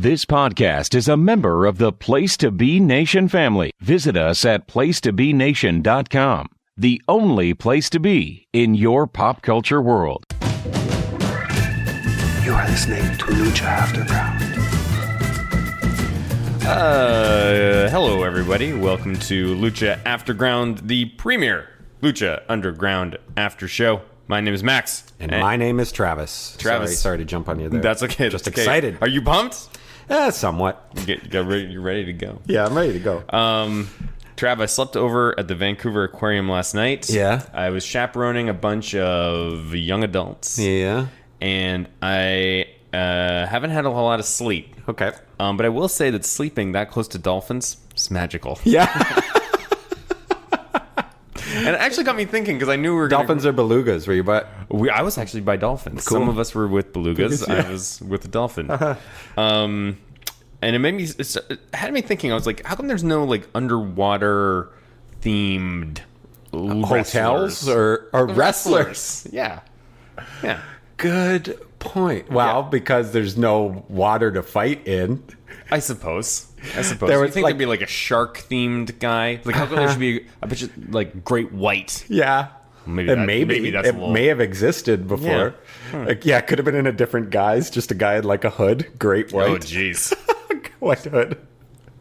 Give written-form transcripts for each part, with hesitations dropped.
This podcast is a member of the Place to Be Nation family. Visit us at placetobenation.com, the only place to be in your pop culture world. You are listening to Lucha Afterground. Hello, everybody. Welcome to Lucha Afterground, the premier Lucha Underground after show. My name is Max. And my name is Travis. Sorry to jump on you there. That's okay. Just that's okay. excited. Are you pumped? Somewhat. You're ready to go. Yeah, I'm ready to go. Trav, I slept over at the Vancouver Aquarium last night. Yeah. I was chaperoning a bunch of young adults. Yeah. And I haven't had a whole lot of sleep. Okay. But I will say that sleeping that close to dolphins is magical. Yeah. And it actually got me thinking because I knew we were Dolphins or belugas? Were you by? I was actually by dolphins. Cool. Some of us were with belugas. Yeah. I was with the dolphin. And it had me thinking. I was like, how come there's no like underwater themed Hotels or wrestlers? Yeah. Good point. Well, because there's no water to fight in. I suppose. There You was think there'd be like a shark themed guy? Like how come there should be a bunch of like great white? Yeah. Maybe that's it a little... may have existed before. Yeah. It could have been in a different guise. Just a guy in like a hood, great white. Oh, jeez. White hood.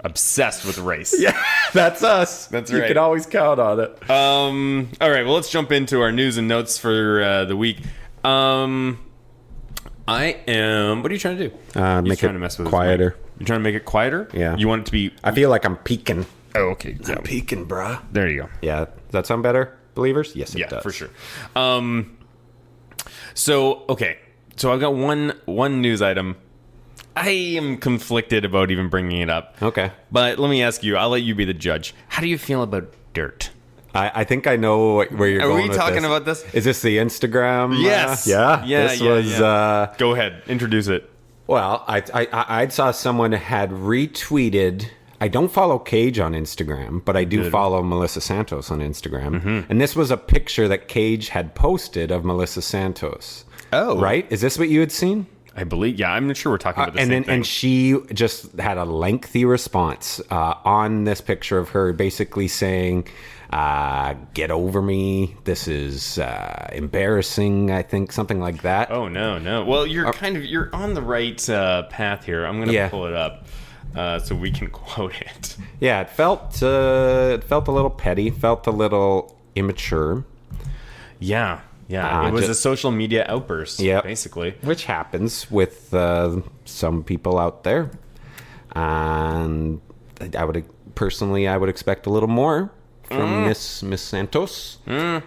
Obsessed with race. Yeah, that's us. That's You right. can always count on it. All right. Well, let's jump into our news and notes for the week. What are you trying to do? Make trying it to mess with this quieter. mic. You're trying to make it quieter? Yeah. You want it to be... I feel like I'm peeking. Oh, okay. Yeah. I'm peeking, bruh. There you go. Yeah. Does that sound better, believers? Yes, it Yeah, does. for sure. So I've got one news item. I am conflicted about even bringing it up. Okay. But let me ask you. I'll let you be the judge. How do you feel about dirt? I think I know where you're going Are we with talking this. about this? Is this the Instagram? Yes. Yeah? Yeah. This yeah, was... yeah. Go ahead. Introduce it. Well, I saw someone had retweeted. I don't follow Cage on Instagram, but I do follow Melissa Santos on Instagram. Mm-hmm. And this was a picture that Cage had posted of Melissa Santos. Oh. Right? Is this what you had seen? I believe. Yeah, I'm not sure we're talking about the same thing. And she just had a lengthy response on this picture of her basically saying, get over me. This is embarrassing, I think, something like that. Oh, no. Well, you're on the right path here. I'm going to pull it up so we can quote it. Yeah, it felt a little petty, felt a little immature. Yeah. It was a social media outburst, basically. Which happens with some people out there. And I would expect a little more from Miss Santos. But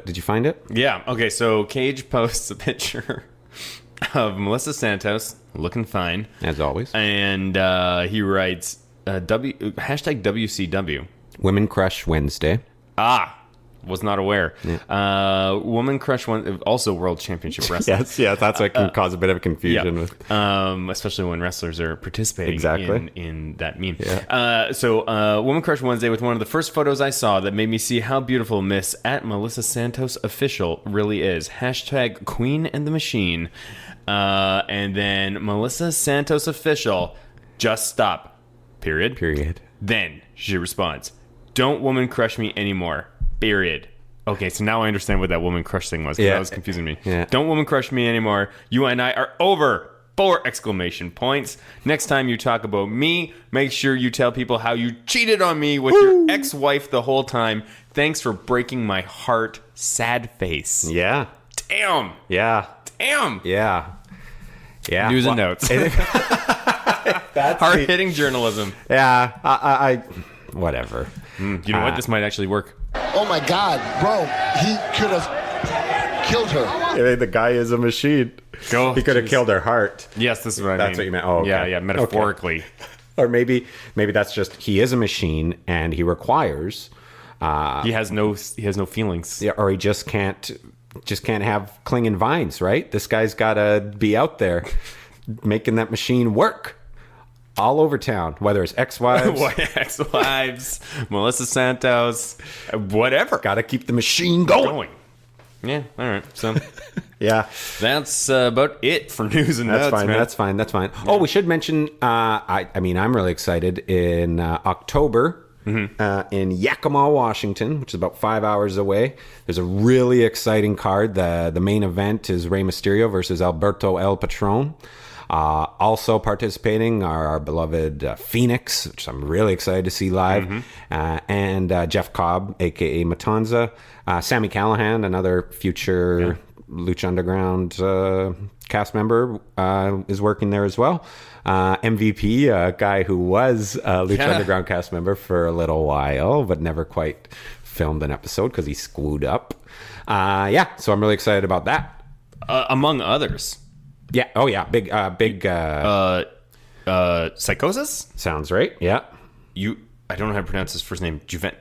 did you find it? Yeah. Okay, so Cage posts a picture of Melissa Santos looking fine. As always. And he writes, hashtag WCW. Women Crush Wednesday. Was not aware. Yeah. Woman Crush one, also World Championship Wrestling. yes, that's what can cause a bit of confusion with. Especially when wrestlers are participating in that meme. Yeah. So Woman Crush Wednesday with one of the first photos I saw that made me see how beautiful Miss at Melissa Santos Official really is. Hashtag Queen and the Machine. And then Melissa Santos Official, just stop. Period. Then she responds, don't woman crush me anymore. Period. Okay, so now I understand what that woman crush thing was. That was confusing me. Yeah. Don't woman crush me anymore. You and I are over. 4 exclamation points. Next time you talk about me, make sure you tell people how you cheated on me with your ex-wife the whole time. Thanks for breaking my heart. Sad face. Yeah. Damn. Yeah. Damn. Yeah. Yeah. News and notes. Hard-hitting journalism. Yeah. I whatever. You know what? This might actually work. Oh my God, bro, he could have killed her. The guy is a machine. He could have killed her heart. Yes, this is what I mean. That's what you meant. Oh, okay. Yeah, metaphorically. Okay. Or maybe that's just he is a machine and he requires. He has no feelings. Yeah, or he just can't have clinging vines, right? This guy's got to be out there making that machine work. All over town, whether it's ex-wives, Melissa Santos, whatever. Got to keep the machine going. Yeah, all right. So, Yeah. That's about it for news and notes, man. That's fine. Oh, we should mention, I mean, I'm really excited in October. In Yakima, Washington, which is about 5 hours away. There's a really exciting card. The main event is Rey Mysterio versus Alberto El Patron. Also participating are our beloved Phoenix, which I'm really excited to see live, and Jeff Cobb, a.k.a. Matanza. Sammy Callahan, another future Lucha Underground cast member, is working there as well. MVP, a guy who was a Lucha Underground cast member for a little while, but never quite filmed an episode because he screwed up. So I'm really excited about that. Among others. Yeah. Oh, yeah. Big. Psychosis? Sounds right. Yeah. I don't know how to pronounce his first name. Juventud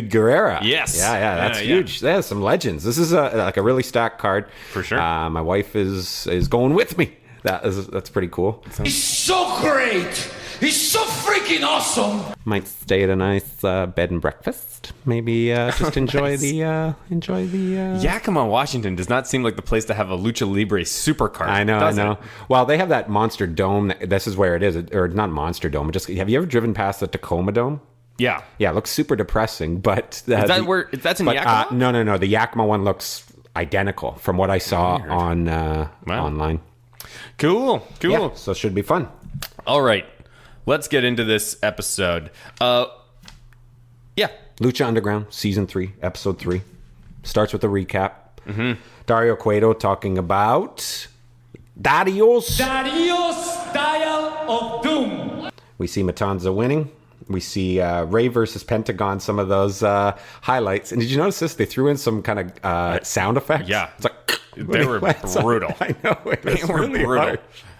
Guerrera. Yes. Yeah. That's huge. There's some legends. This is a really stacked card. For sure. My wife is going with me. That's pretty cool. He's so great. He's so freaking awesome. Might stay at a nice bed and breakfast. Maybe just enjoy the Yakima, Washington does not seem like the place to have a Lucha Libre supercard. I know. Well, they have that Monster Dome. This is where it is, or not Monster Dome. Just have you ever driven past the Tacoma Dome? Yeah. Yeah, it looks super depressing. But that's in Yakima? No. The Yakima one looks identical from what I saw on online. Cool. Yeah, so it should be fun. All right. Let's get into this episode. Lucha Underground, Season 3, Episode 3. Starts with a recap. Dario Cueto talking about Dario's Dial of Doom. We see Matanza winning. We see Ray versus Pentagon, some of those highlights. And did you notice this? They threw in some kind of sound effects. Yeah. It's like... They were brutal. I know. They were really brutal.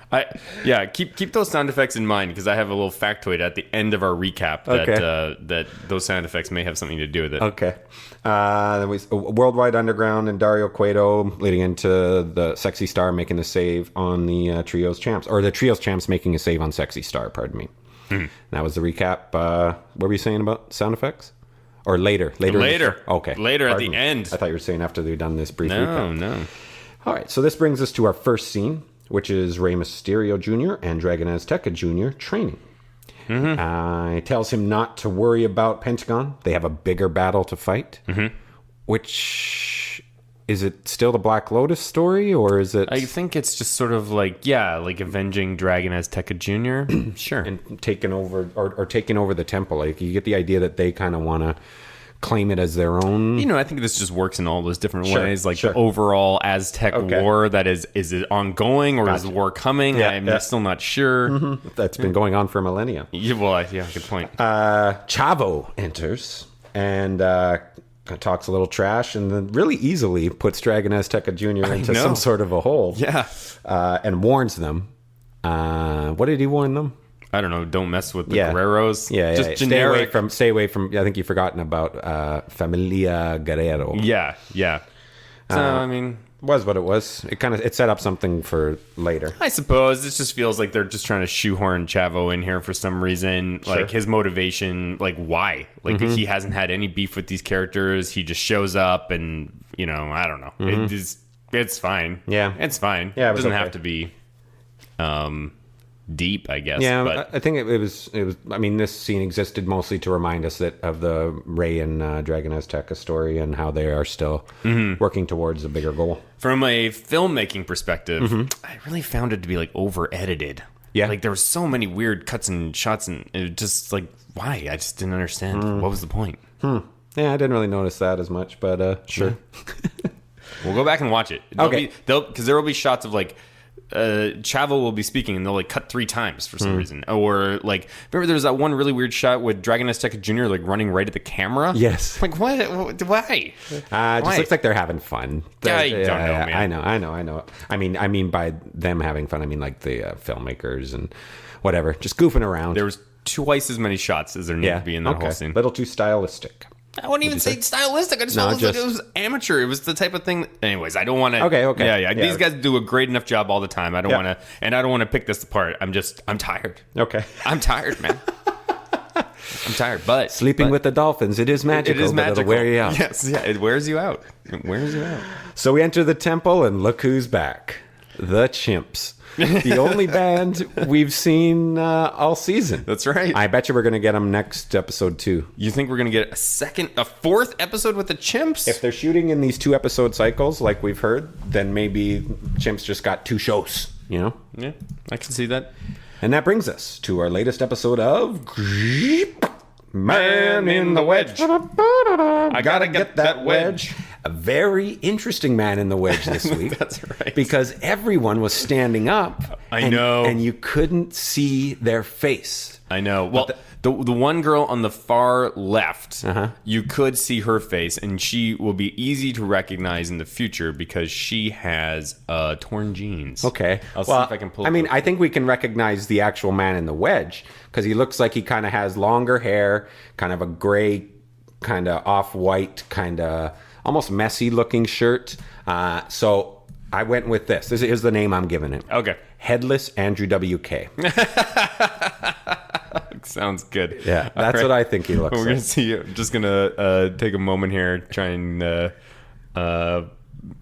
Hard. Keep those sound effects in mind because I have a little factoid at the end of our recap that those sound effects may have something to do with it. Okay. Then we Worldwide Underground and Dario Cueto leading into the Sexy Star making a save on the Trios Champs, or the Trios Champs making a save on Sexy Star. Pardon me. That was the recap. What were you saying about sound effects? Or later? Okay. Later at the end. I thought you were saying after they've done this brief recap. No. All right, so this brings us to our first scene, which is Rey Mysterio Jr. and Dragon Azteca Jr. training. He tells him not to worry about Pentagon. They have a bigger battle to fight. Which, is it still the Black Lotus story, or is it... I think it's just sort of like avenging Dragon Azteca Jr. Sure. And taking over, or taking over the temple. Like, you get the idea that they kind of want to claim it as their own. I think this just works in all those different ways. Like the overall Aztec war that is it ongoing or is the war coming? I'm still not sure. That's been going on for millennia. Good point. Chavo enters and talks a little trash and then really easily puts Dragon Azteca Jr. into some sort of a hole. Yeah. And warns them. What did he warn them? I don't know. Don't mess with the Guerreros. Yeah, just generic. Stay away from. I think you've forgotten about Familia Guerrero. Yeah. So I mean, was what it was. It set up something for later. I suppose this just feels like they're just trying to shoehorn Chavo in here for some reason. Like his motivation, like why? Like he hasn't had any beef with these characters. He just shows up, and I don't know. It's fine. Yeah, it's fine. Yeah, it doesn't have to be. Deep, I guess. Yeah, but I think it was. I mean, this scene existed mostly to remind us of the Rey and Dragon Azteca story and how they are still working towards a bigger goal. From a filmmaking perspective, I really found it to be like over edited. Yeah, like there were so many weird cuts and shots, and it just like why? I just didn't understand. What was the point? Yeah, I didn't really notice that as much, but sure. We'll go back and watch it. Because there will be shots of like. Chavo will be speaking and they'll like cut 3 times for some reason, or like remember there was that one really weird shot with Dragon Azteca Jr. like running right at the camera. Yes, like what? Why? Just looks like they're having fun. I don't know, man. I know. I mean by them having fun, I mean like the filmmakers and whatever, just goofing around. There was twice as many shots as there needed to be in that whole scene. Little too stylistic. I wouldn't even say stylistic. I just felt like it was amateur. It was the type of thing. Anyways, I don't want to. Okay. Yeah. These guys do a great enough job all the time. I don't want to, and I don't want to pick this apart. I'm tired. Okay. I'm tired, man. I'm tired, but Sleeping with the dolphins, it is magical. It is but magical. It'll wear you out. Yes, yeah, it wears you out. It wears you out. So we enter the temple, and look who's back. The Chimps. The only band we've seen all season. That's right. I bet you we're going to get them next episode, too. You think we're going to get a fourth episode with the Chimps? If they're shooting in these 2-episode cycles, like we've heard, then maybe Chimps just got 2 shows, you know? Yeah, I can see that. And that brings us to our latest episode of Man in the Wedge. I gotta get that wedge. A very interesting man in the wedge this week. That's right. Because everyone was standing up. I know. And you couldn't see their face. I know. Well, the one girl on the far left, you could see her face, and she will be easy to recognize in the future because she has torn jeans. Okay. I'll see if I can pull. I think we can recognize the actual man in the wedge because he looks like he kind of has longer hair, kind of a gray, kind of off-white, kind of almost messy-looking shirt. So I went with this. This is the name I'm giving him. Okay. Headless Andrew WK. Sounds good. Yeah, that's right. what I think he looks We're like. gonna see. I'm just gonna take a moment here, try and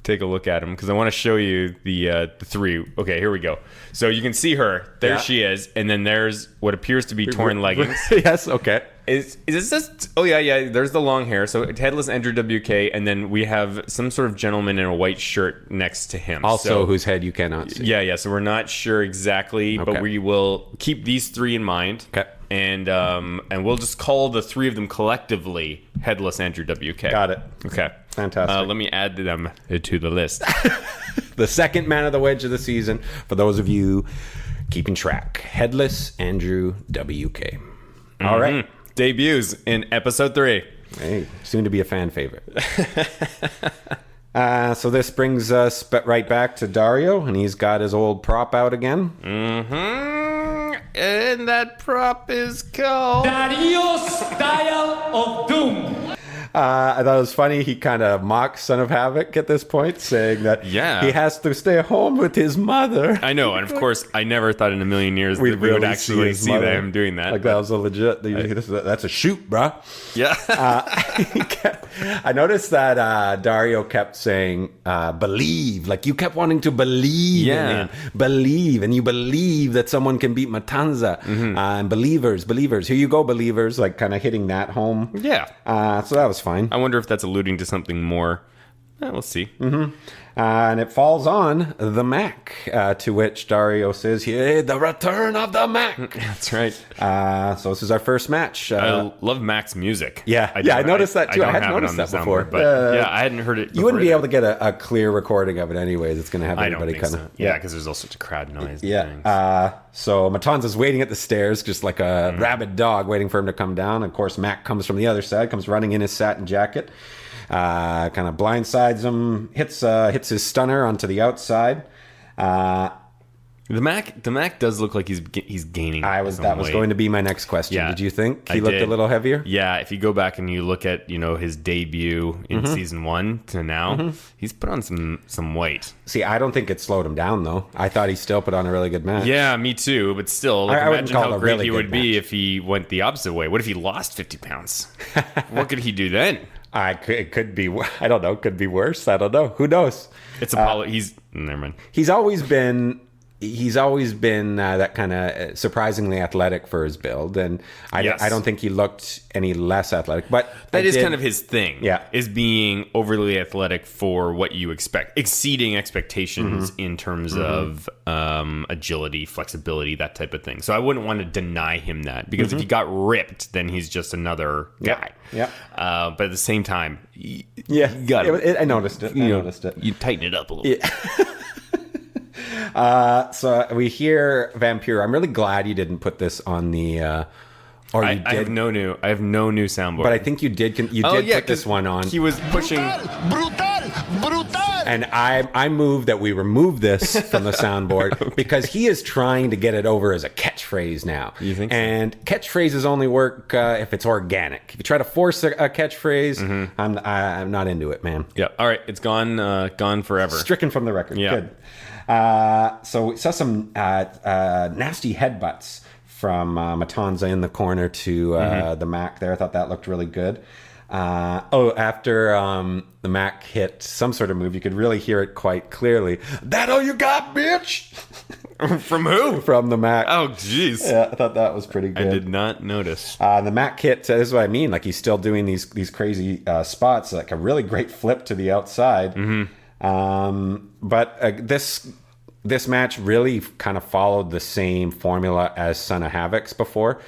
take a look at him because I want to show you the 3. Okay, here we go. So you can see her. There she is, and then there's what appears to be torn leggings. Yes. Okay. Is this just? Oh yeah. There's the long hair. So headless Andrew WK, and then we have some sort of gentleman in a white shirt next to him. Also, whose head you cannot see. Yeah. So we're not sure exactly, but we will keep these 3 in mind. Okay. And we'll just call the 3 of them collectively Headless Andrew WK. Got it. Okay. Fantastic. Let me add them to the list. The second man of the wedge of the season, for those of you keeping track. Headless Andrew WK. All right. Debuts in episode 3. Hey, soon to be a fan favorite. So this brings us right back to Dario, and he's got his old prop out again. And that prop is called Dario's Style of Doom. I thought it was funny. He kind of mocks Son of Havoc at this point, saying that he has to stay home with his mother. I know, and of course, I never thought in a million years that we would really actually see mother. him doing that. Like that was a legit. That's a shoot, bruh. Yeah. I noticed that Dario kept saying believe. Like you kept wanting to believe in him. Believe. And you believe that someone can beat Matanza. And believers. Here you go, believers. Like kind of hitting that home. Yeah. So that was fine. I wonder if that's alluding to something more. We'll see. And it falls on the Mac, to which Dario says, "Hey, the return of the Mac." That's right. So this is our first match. I love Mac's music. I noticed that too. I hadn't noticed that before. But I hadn't heard it before. You wouldn't be able to get a clear recording of it anyways. It's going to have I don't everybody think kind of... so. Yeah, because there's all sorts of crowd noise. Yeah. So Matanza's waiting at the stairs, just like a rabid dog waiting for him to come down. Of course, Mac comes from the other side, comes running in his satin jacket. Kind of blindsides him, hits his stunner onto the outside. The Mac does look like he's gaining. That was going to be my next question. Yeah, did you think he looked a little heavier? Yeah, if you go back and you look at his debut in season 1 to now, he's put on some weight. See, I don't think it slowed him down though. I thought he still put on a really good match. Yeah, me too. But still, I wouldn't imagine call how it a great really he would good be match. if he went the opposite way. What if he lost 50 pounds? What could he do then? It could be. I don't know. Could be worse. I don't know. Who knows? It's Apollo. Never mind. He's always been that kind of surprisingly athletic for his build, and I don't think he looked any less athletic. But that is kind of his thing. Yeah, is being overly athletic for what you expect, exceeding expectations in terms of agility, flexibility, that type of thing. So I wouldn't want to deny him that, because if he got ripped, then he's just another guy. Yeah. But at the same time, you got I noticed it. You tighten it up a little bit. So we hear Vampire. I'm really glad you didn't put this on the. I have no new soundboard. But I think you did. You did put this one on. He was pushing. Brutal. And I moved that we remove this from the soundboard because he is trying to get it over as a catchphrase now. You think so? And catchphrases only work if it's organic. If you try to force a catchphrase, I'm not into it, man. Yeah. All right. It's gone forever. Stricken from the record. Yeah. Good. So we saw some nasty headbutts from Matanza in the corner to the Mac there. I thought that looked really good. After the Mac hit some sort of move, you could really hear it quite clearly. That all you got, bitch? From who? From the Mac. Oh, jeez. Yeah, I thought that was pretty good. I did not notice. The Mac hit, this is what I mean. Like, he's still doing these crazy spots, like a really great flip to the outside. But this match really kind of followed the same formula as Son of Havoc's before,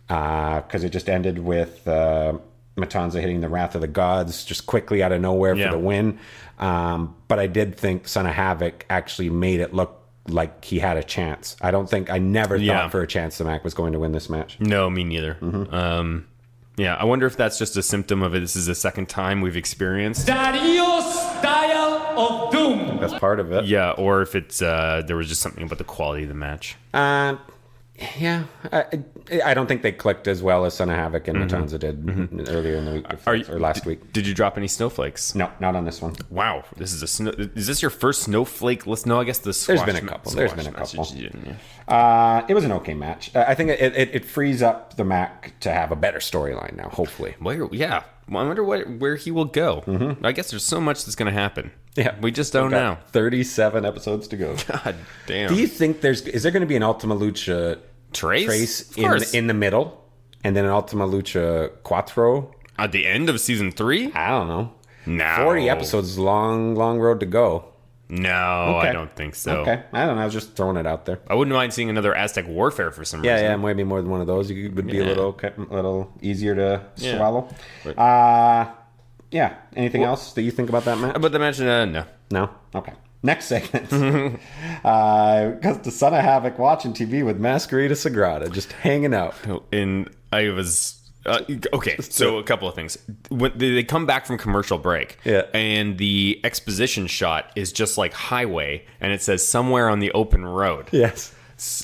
because it just ended with Matanza hitting the Wrath of the Gods just quickly out of nowhere for the win. But I did think Son of Havoc actually made it look like he had a chance. I never thought for a chance the Mac was going to win this match. No, me neither. I wonder if that's just a symptom of it. This is the second time we've experienced Dario's style of doom. That's part of it. Yeah, or if it's there was just something about the quality of the match. I don't think they clicked as well as Son of Havoc and Matanza did earlier in the week or last week. Did you drop any snowflakes? No, not on this one. Wow, is this your first snowflake list? No, I guess There's been a couple. It was an okay match. I think it frees up the Mac to have a better storyline now, hopefully. I wonder where he will go. I guess there's so much that's going to happen. Yeah, we just don't know. 37 episodes to go. God damn. Do you think is there going to be an Ultima Lucha trace in the middle, and then an Ultima Lucha Quattro at the end of season 3? I don't know. No, 40 episodes is a long road to go. No, Okay. I don't think so. Okay, I don't know. I was just throwing it out there. I wouldn't mind seeing another Aztec Warfare for some reason. Yeah, maybe more than one of those. It would be a little easier to swallow. Right. Anything else that you think about that match? About the match, no. No? Okay. Next segment. Because the Son of Havoc watching TV with Masquerita Sagrada, just hanging out. And I was... okay, so a couple of things. When they come back from commercial break, and the exposition shot is just like highway, and it says somewhere on the open road. Yes.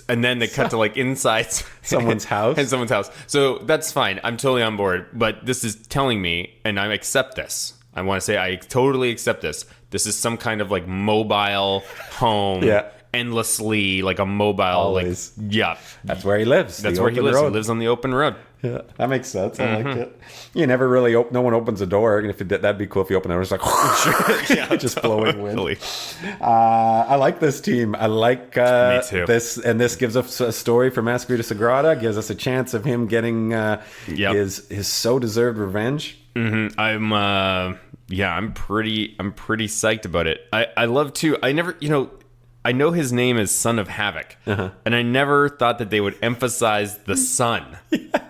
And then they cut to like inside someone's house. And someone's house. So that's fine. I'm totally on board. But this is telling me, and I accept this. I want to say I totally accept this. This is some kind of like mobile home. Endlessly, like a mobile. Always. Like, that's where he lives. That's where he lives. He lives on the open road. Yeah, that makes sense. I like it. You never really no one opens a door, and if it did, that'd be cool if you open it. It's like just blowing wind. I like this team. I like Me too. this, and this gives us a story for Masquerita Sagrada. Gives us a chance of him getting his so deserved revenge. I'm pretty psyched about it. I love too. I know his name is Son of Havoc, and I never thought that they would emphasize the son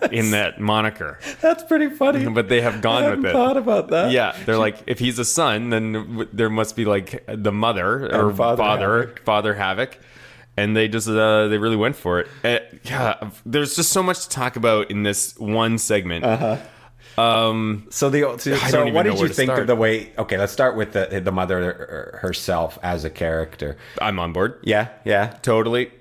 in that moniker. That's pretty funny. But they have gone with it. I thought about that. Yeah, they're like, if he's a son, then there must be like the mother or And Father Havoc. And they just they really went for it. There's just so much to talk about in this one segment. So what did you think of the way? Okay, let's start with the mother herself as a character. I'm on board. Yeah. Totally.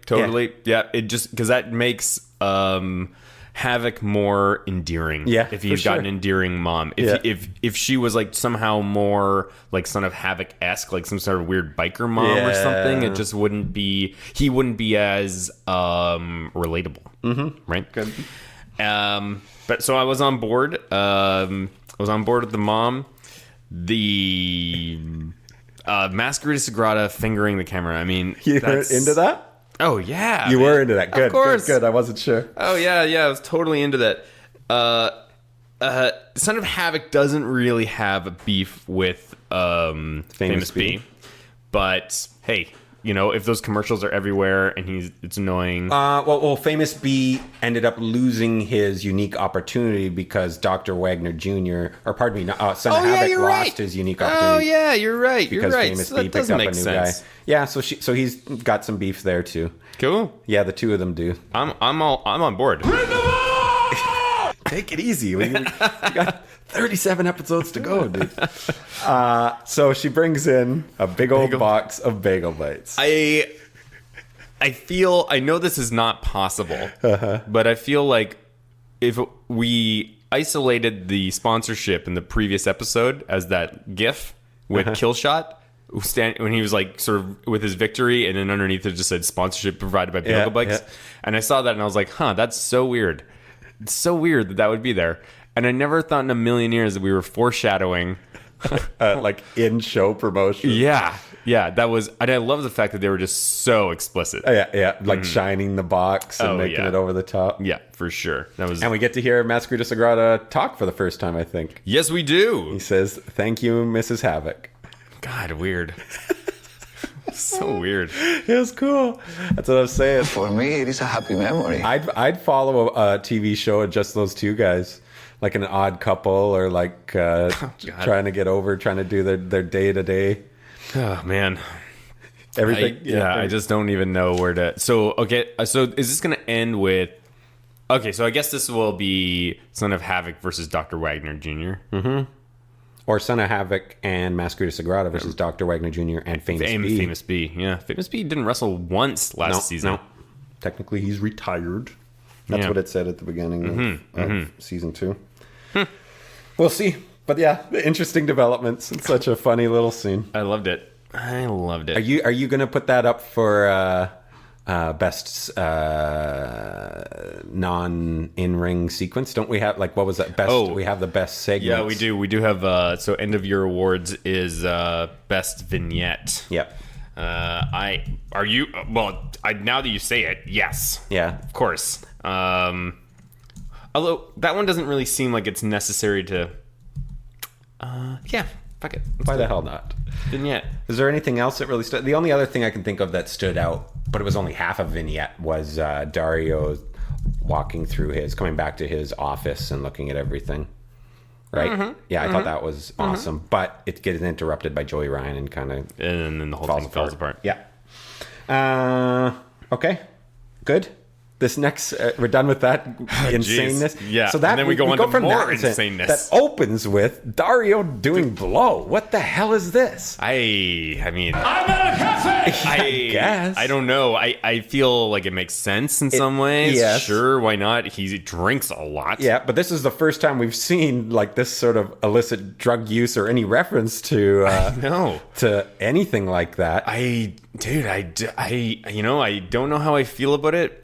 Yeah, it just because that makes Havoc more endearing. Yeah, if he's got an endearing mom. If she was like somehow more like Son of Havoc-esque, like some sort of weird biker mom or something, it just wouldn't be. He wouldn't be as relatable. Right. Good. But so I was on board. I was on board with the mom. The Masquerita Sagrada fingering the camera. I mean, you were into that? Oh yeah, you were into that. Good, of course. Good. I wasn't sure. Oh yeah. I was totally into that. Son of Havoc doesn't really have a beef with Famous B, but hey. If those commercials are everywhere and it's annoying. Well, Famous B ended up losing his unique opportunity because Dr. Wagner Jr. Son of Havoc lost his unique opportunity. Oh yeah, you're right. Because Famous So B that picked up a new sense. guy. Yeah, so he's got some beef there too. Cool. Yeah, the two of them do. I'm on board. Take it easy. We got 37 episodes to go, dude. So she brings in a big old box of Bagel Bites. I know this is not possible, but I feel like if we isolated the sponsorship in the previous episode as that GIF with Killshot, when he was like sort of with his victory, and then underneath it just said sponsorship provided by Bagel Bites. Yeah. And I saw that and I was like, huh, that's so weird. It's so weird that would be there. And I never thought in a million years that we were foreshadowing like in show promotion. Yeah, that was, and I love the fact that they were just so explicit. Yeah, like shining the box and making it over the top. Yeah, for sure. That was, and we get to hear Masquerade Sagrada talk for the first time, I think. Yes, we do. He says, "Thank you, Mrs. Havoc." God, weird. So weird. It was cool. That's what I was saying. For me, it is a happy memory. I'd follow a TV show of just those two guys, like an odd couple, or like trying to get over, trying to do their day to day. Oh man, Everything. I just don't even know where to. So okay, so is this going to end with? Okay, so I guess this will be Son of Havoc versus Dr. Wagner Jr. Mm-hmm. Or Son of Havoc and Masquerade Sagrada versus Dr. Wagner Jr. and Famous B. Famous B, yeah. Famous B didn't wrestle once last season. No. Technically, he's retired. That's what it said at the beginning of season 2. We'll see. But yeah, interesting developments. It's such a funny little scene. I loved it. Are you going to put that up for best non in-ring sequence? Don't we have, like, what was that best? We have the best segments. Yeah, we do. We do have. So end of year awards is best vignette. Yep. Now that you say it, yes. Yeah. Of course. Although that one doesn't really seem like it's necessary to. Yeah. Fuck it. Why the hell not? Vignette. Is there anything else that really stood? The only other thing I can think of that stood out, but it was only half a vignette, was Dario coming back to his office and looking at everything. Right? Mm-hmm. Yeah, I thought that was awesome. But it gets interrupted by Joey Ryan and and then the whole thing falls apart. Yeah. Okay. Good. This next, we're done with that insaneness. Yeah. So that and then we go on to from more that insaneness. That opens with Dario doing blow. What the hell is this? I mean, I'm at a cafe! I guess. I don't know. I feel like it makes sense in some ways. Yes. Sure, why not? He drinks a lot. Yeah, but this is the first time we've seen like this sort of illicit drug use or any reference to to anything like that. I don't know how I feel about it.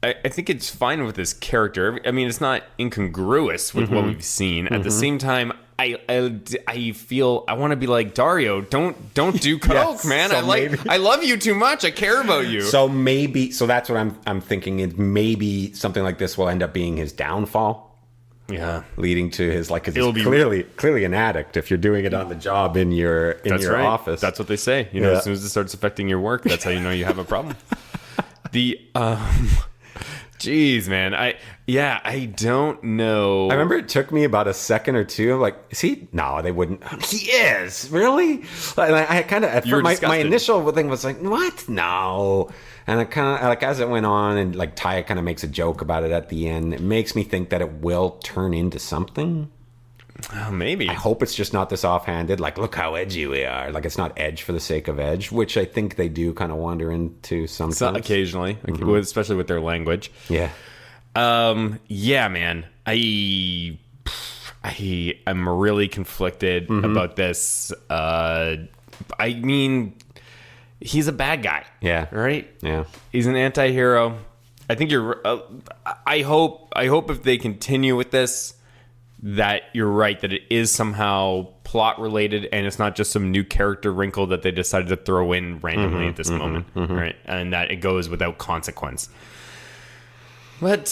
I think it's fine with this character. I mean, it's not incongruous with what we've seen. At the same time, I feel I want to be like, Dario, don't do coke, Yes, man. so I love you too much. I care about you. So that's what I'm thinking. Is maybe something like this will end up being his downfall. Yeah, leading to his because he's clearly an addict. If you're doing it on the job in your office, that's what they say. As soon as it starts affecting your work, that's how you know you have a problem. Jeez, man. I don't know. I remember it took me about a second or two. I'm like, is he? No, they wouldn't. He is? Really? And I kind of, at first, my initial thing was like, what? No. And I kind of, like, as it went on, and like Taya kind of makes a joke about it at the end, it makes me think that it will turn into something. Oh, maybe. I hope it's just not this offhanded, like, look how edgy we are. Like, it's not edge for the sake of edge, which I think they do kind of wander into sometimes. Occasionally, especially with their language. Yeah. Yeah, man. I'm really conflicted about this. I mean, he's a bad guy. Yeah. Right? Yeah. He's an anti-hero. I think you're... I hope if they continue with this, that you're right, that it is somehow plot related and it's not just some new character wrinkle that they decided to throw in randomly at this moment, right? And that it goes without consequence. But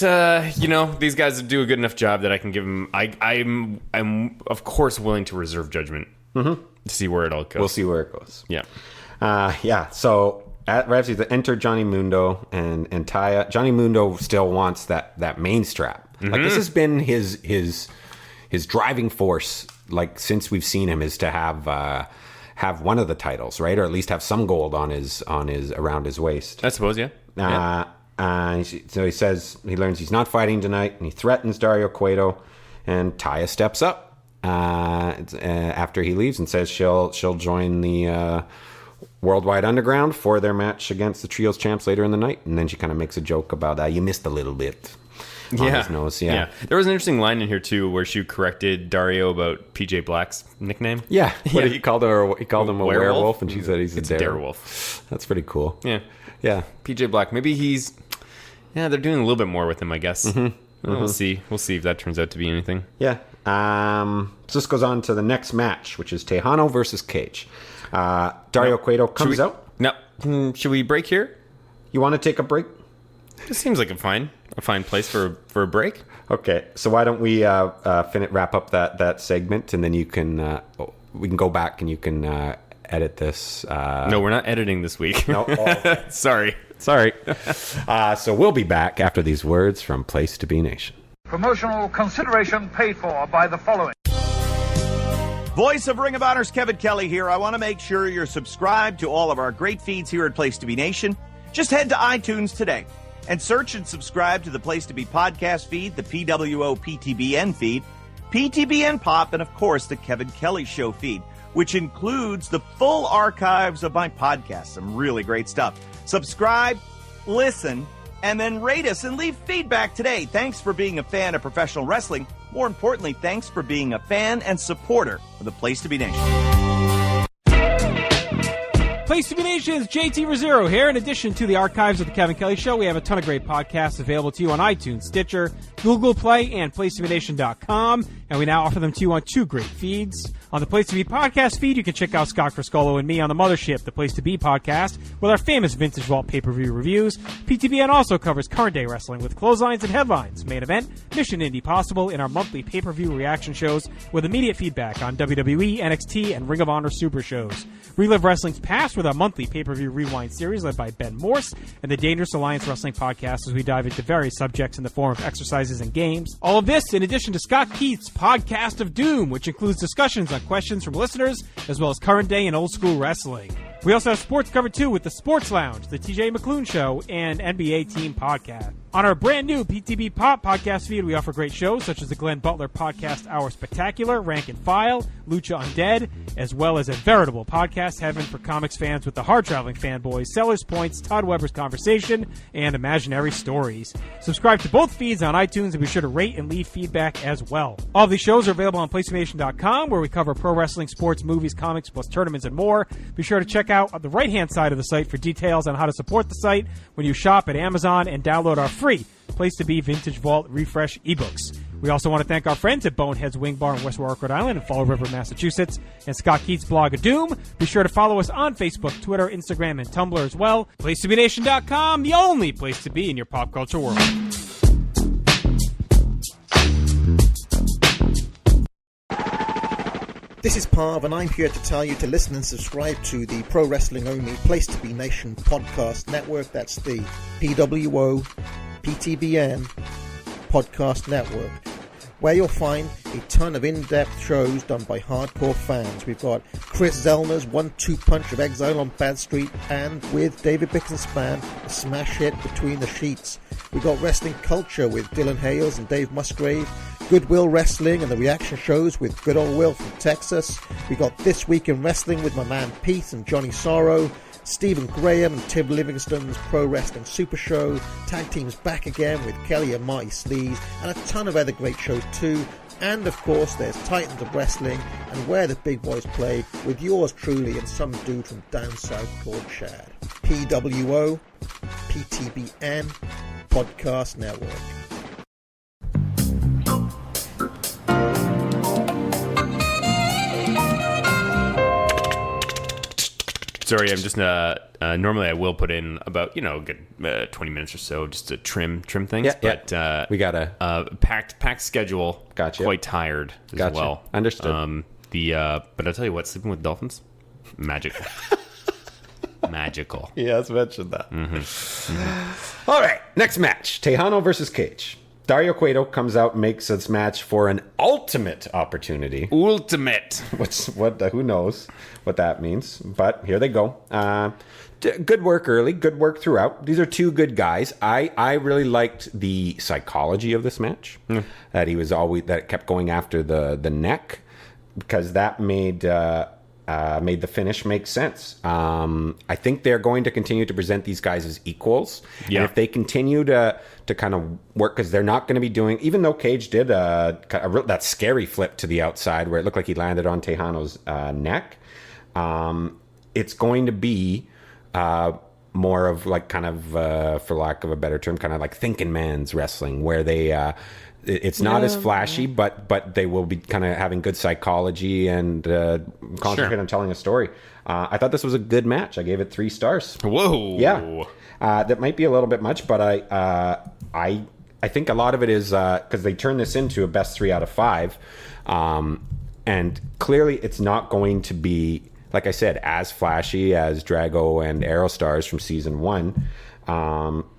these guys do a good enough job that I can give them. I'm of course willing to reserve judgment to see where it all goes. We'll see where it goes. Yeah. So at Ramsey, they enter Johnny Mundo and Taya. Johnny Mundo still wants that main strap. Like, this has been his driving force, like, since we've seen him, is to have one of the titles, right, or at least have some gold on his around his waist. I suppose, yeah. So he says he learns he's not fighting tonight, and he threatens Dario Cueto, and Taya steps up after he leaves and says she'll join the Worldwide Underground for their match against the Trios champs later in the night, and then she kind of makes a joke about you missed a little bit. his nose. Yeah. There was an interesting line in here too where she corrected Dario about PJ Black's nickname. Yeah. What he called her? He called him a werewolf, and she said he's a darewolf. That's pretty cool. Yeah. Yeah. PJ Black. Maybe he's. Yeah, they're doing a little bit more with him, I guess. We'll see. We'll see if that turns out to be anything. Yeah. So this goes on to the next match, which is Tejano versus Cage. Dario Cueto comes out. No. Should we break here? You want to take a break? This seems like a fine place for a break. Okay, so why don't we wrap up that segment, and then you can we can go back and you can edit this. No, we're not editing this week. No, okay. Sorry. So we'll be back after these words from Place to Be Nation. Promotional consideration paid for by the following. Voice of Ring of Honor's Kevin Kelly here. I want to make sure you're subscribed to all of our great feeds here at Place to Be Nation. Just head to iTunes today and search and subscribe to the Place to Be podcast feed, the PWO PTBN feed, PTBN Pop, and of course the Kevin Kelly Show feed, which includes the full archives of my podcast. Some really great stuff. Subscribe, listen, and then rate us and leave feedback today. Thanks for being a fan of professional wrestling. More importantly, thanks for being a fan and supporter of the Place to Be Nation. Place to Be Nation's JT Rosero here. In addition to the archives of the Kevin Kelly Show, we have a ton of great podcasts available to you on iTunes, Stitcher, Google Play, and PlaceToBeNation.com. And we now offer them to you on 2 great feeds. On the Place to Be podcast feed, you can check out Scott Friscolo and me on the Mothership, the Place to Be podcast, with our famous Vintage Vault pay-per-view reviews. PTBN also covers current day wrestling with clotheslines and headlines, main event, Mission Indy Possible, in our monthly pay-per-view reaction shows with immediate feedback on WWE, NXT, and Ring of Honor Super shows. Relive Wrestling's past with our monthly pay-per-view rewind series led by Ben Morse and the Dangerous Alliance Wrestling podcast as we dive into various subjects in the form of exercises and games. All of this in addition to Scott Keith's Podcast of Doom, which includes discussions on questions from listeners as well as current day and old school wrestling. We also have sports covered too with the Sports Lounge, the TJ McClune Show, and NBA Team Podcast. On our brand new PTB Pop podcast feed, we offer great shows such as the Glenn Butler Podcast Hour Spectacular, Rank and File, Lucha Undead, as well as a veritable podcast heaven for comics fans with the hard traveling fanboys, Sellers Points, Todd Weber's Conversation, and Imaginary Stories. Subscribe to both feeds on iTunes and be sure to rate and leave feedback as well. All of these shows are available on PlayStation.com, where we cover pro wrestling, sports, movies, comics, plus tournaments and more. Be sure to check out on the right-hand side of the site for details on how to support the site when you shop at Amazon and download our free Place to Be Vintage Vault Refresh ebooks. We also want to thank our friends at Bonehead's Wing Bar in West Warwick, Rhode Island, and Fall River, Massachusetts, and Scott Keith's Blog of Doom. Be sure to follow us on Facebook, Twitter, Instagram, and Tumblr as well. PlaceToBeNation.com, the only place to be in your pop culture world. This is Parv, and I'm here to tell you to listen and subscribe to the Pro Wrestling Only Place to Be Nation podcast network. That's the PWO PTBN podcast network, where you'll find a ton of in-depth shows done by hardcore fans. We've got Chris Zellner's 1-2 punch of Exile on Bad Street, and with David Bixenspan, a smash hit Between the Sheets. We've got Wrestling Culture with Dylan Hales and Dave Musgrave, Goodwill Wrestling and the reaction shows with Good Old Will from Texas. We got This Week in Wrestling with my man Pete and Johnny Sorrow, Stephen Graham and Tim Livingston's Pro Wrestling Super Show, Tag Teams Back Again with Kelly and Marty Sleaze, and a ton of other great shows too. And of course there's Titans of Wrestling and Where the Big Boys Play with yours truly and some dude from down south called Chad. PWO PTBN Podcast Network. Sorry, I'm just normally I will put in about good 20 minutes or so just to trim things. Yeah, but we got a packed schedule. Gotcha. Quite tired as well. Understood. But I'll tell you what, sleeping with dolphins, magical. Magical. Yeah, let's mention that. Mm-hmm. All right, next match: Tejano versus Cage. Dario Cueto comes out and makes this match for an ultimate opportunity. Ultimate. Who knows what that means? But here they go. Good work early, good work throughout. These are two good guys. I really liked the psychology of this match. That he was always that kept going after the neck, because that made made the finish make sense. I think they're going to continue to present these guys as equals. Yeah. And if they continue to kind of work, because they're not going to be doing, even though Cage did that scary flip to the outside where it looked like he landed on Tejano's neck, it's going to be more of like kind of, for lack of a better term, kind of like thinking man's wrestling, where they... it's not as flashy, but they will be kind of having good psychology and concentrate on telling a story. I thought this was a good match. I gave it 3 stars. Whoa. Yeah. That might be a little bit much, but I think a lot of it is because they turned this into a best 3 out of 5. And clearly it's not going to be, like I said, as flashy as Drago and Aerostars from season 1.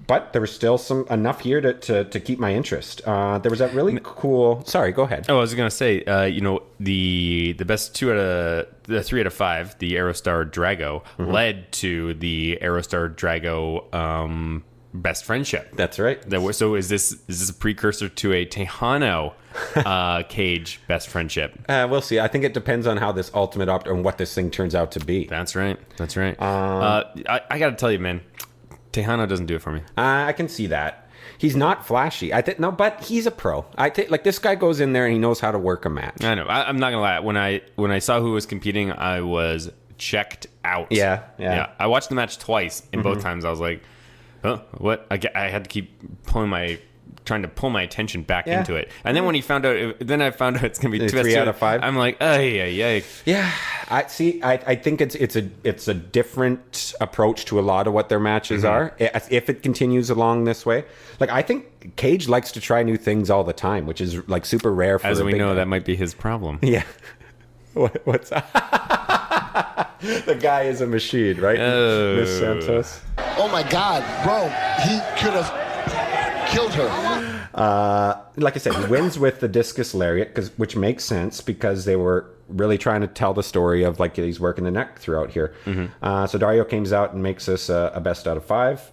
But there was still enough here to keep my interest. There was that really cool. Sorry, go ahead. Oh, I was gonna say, the best 3 out of 5, the Aerostar Drago, led to the Aerostar Drago best friendship. That's right. So is this a precursor to a Tejano Cage best friendship? We'll see. I think it depends on how this ultimate and what this thing turns out to be. That's right. I gotta tell you, man. Tejano doesn't do it for me. I can see that. He's not flashy. But he's a pro. Like this guy goes in there and he knows how to work a match. I know. I'm not gonna lie. When I saw who was competing, I was checked out. Yeah. I watched the match twice, and both times I was like, "Huh, what?" I had to keep trying to pull my attention back into it. And then when I found out it's gonna be 3 out of 5. I'm like, yeah. I see. I think it's a different approach to a lot of what their matches are. If it continues along this way, like I think Cage likes to try new things all the time, which is like super rare for. As we know, guy. that might be his problem. Yeah. What's that? The guy is a machine, right? Miss Santos. Oh my God, bro! He could have killed her. Like I said, he wins with the discus lariat, which makes sense because they were really trying to tell the story of like he's working the neck throughout here. So Dario comes out and makes this a best out of 5.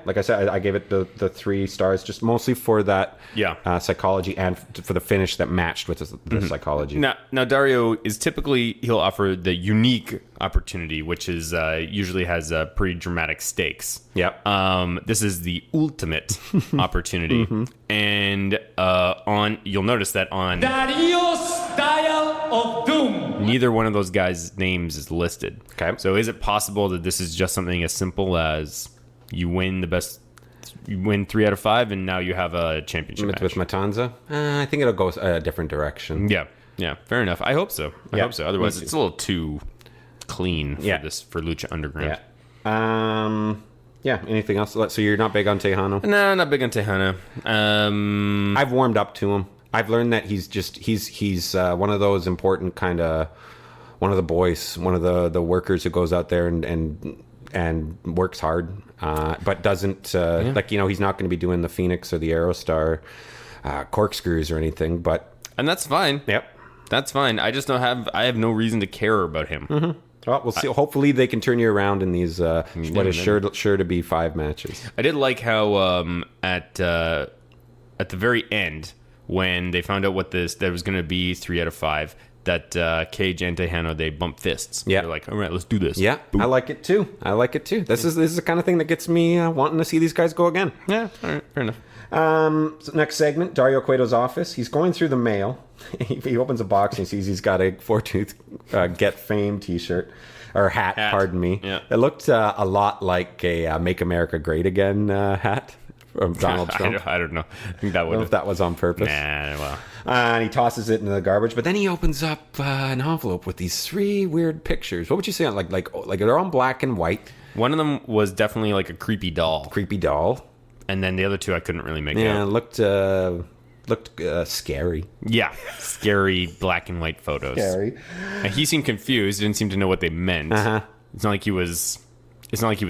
Like I said, I gave it the 3 stars, just mostly for that psychology and for the finish that matched with the psychology. Now Dario is typically, he'll offer the unique opportunity, which is usually has pretty dramatic stakes. Yep. This is the ultimate opportunity, and you'll notice that on Dario's Dial of Doom, neither one of those guys' names is listed. Okay. So is it possible that this is just something as simple as you win 3 out of 5, and now you have a championship match? With Matanza? I think it'll go a different direction. Yeah, fair enough. I hope so. Otherwise, it's a little too clean for Lucha Underground. Anything else? So you're not big on Tejano? No, not big on Tejano. I've warmed up to him. I've learned that he's one of those important kind of, one of the boys, one of the workers who goes out there and works hard, but doesn't he's not going to be doing the Phoenix or the Aerostar corkscrews or anything. And that's fine. Yep, that's fine. I just I have no reason to care about him. Well, we'll see. Hopefully, they can turn you around in these what is sure to be 5 matches. I did like how at the very end, when they found out that was going to be 3 out of 5. That Cage and Tejano, they bump fists. Yeah. They're like, all right, let's do this. Yeah, boom. I like it too. This is the kind of thing that gets me wanting to see these guys go again. Yeah, all right, fair enough. So next segment, Dario Cueto's office. He's going through the mail. He opens a box and he sees he's got a 4-tooth Get Fame t-shirt. Or hat, pardon me. Yeah. It looked a lot like a Make America Great Again hat from Donald Trump. I don't know. I think that I don't know if that was on purpose. Nah, well. And he tosses it into the garbage, but then he opens up an envelope with these 3 weird pictures. What would you say? Like they're all black and white. One of them was definitely like a creepy doll. And then the other 2 I couldn't really make out. Yeah, looked scary. Yeah, scary black and white photos. Scary. And he seemed confused. Didn't seem to know what they meant. It's not like he was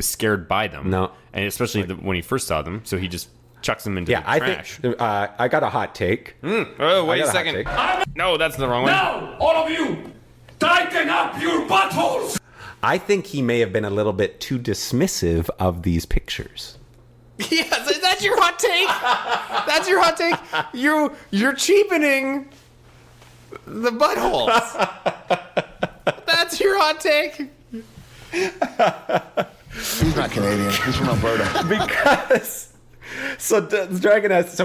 scared by them. No, and especially when he first saw them. So he just chucks them into the trash. I think I got a hot take. Oh, wait a second. No, that's the wrong one. Now, all of you, tighten up your buttholes. I think he may have been a little bit too dismissive of these pictures. Yes, that's your hot take. That's your hot take. You're cheapening the buttholes. hot take. He's not Canadian. He's from Alberta. Because so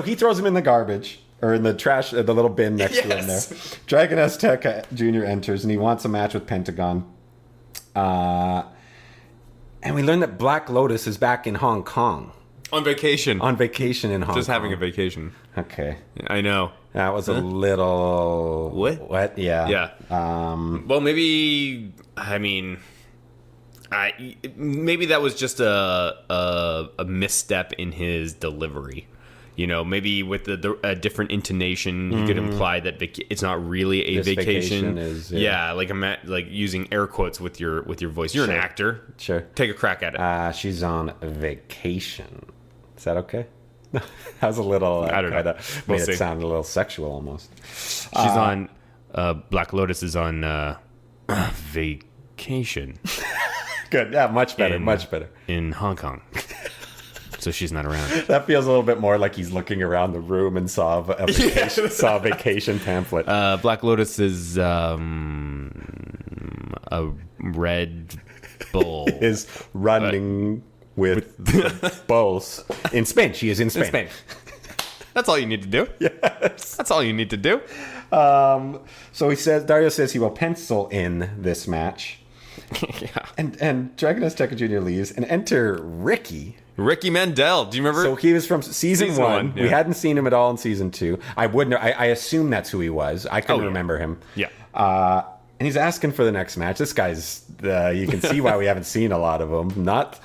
he throws him in the garbage or in the trash, the little bin next to him there. Dragon Azteca Jr. enters and he wants a match with Pentagon. And we learn that Black Lotus is back in Hong Kong. On vacation in Hong Kong. Just having a vacation. Okay. I know. That was a little... What? Yeah. Yeah. Well, maybe... I mean... maybe that was just a misstep in his delivery. You know, maybe with a different intonation, you could imply that it's not really a vacation. Like using air quotes with your voice. You're an actor. Sure. Take a crack at it. She's on vacation. Is that okay? That was a little... I don't know. Made it sound a little sexual almost. She's on... Black Lotus is on vacation. Good. Yeah, much better. Much better. In Hong Kong. So she's not around. That feels a little bit more like he's looking around the room and saw a vacation pamphlet. Black Lotus is a Red Bull. Is running with bulls in Spain. She is in Spain. That's all you need to do. Yes. That's all you need to do. So Dario says he will pencil in this match. Yeah. And Dragon Azteca Jr. leaves and enter Ricky Mandel. Do you remember? So he was from season one. Yeah. We hadn't seen him at all in season 2. I assume that's who he was. I couldn't remember him. Yeah. And he's asking for the next match. This guy's you can see why we haven't seen a lot of him. Not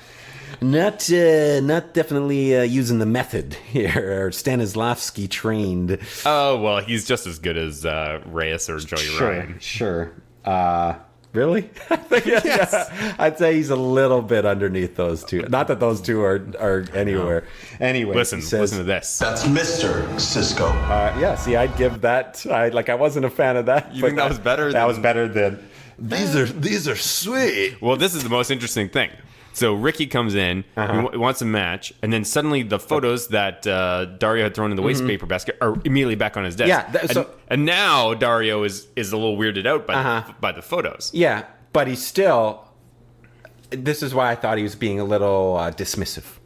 definitely using the method here, or Stanislavski trained. Oh, well, he's just as good as Reyes or Joey Ryan. Sure. Really? Yes. Yeah. I'd say he's a little bit underneath those two. Not that those two are anywhere. No. Anyway, listen to this. That's Mr. Cisco. Yeah, see, I'd give that. I wasn't a fan of that. You think that was better? That was better than. These are sweet. Well, this is the most interesting thing. So Ricky comes in, he wants a match, and then suddenly the photos that Dario had thrown in the waste paper basket are immediately back on his desk. Yeah, and now Dario is a little weirded out by the photos. Yeah, but he's still... This is why I thought he was being a little dismissive.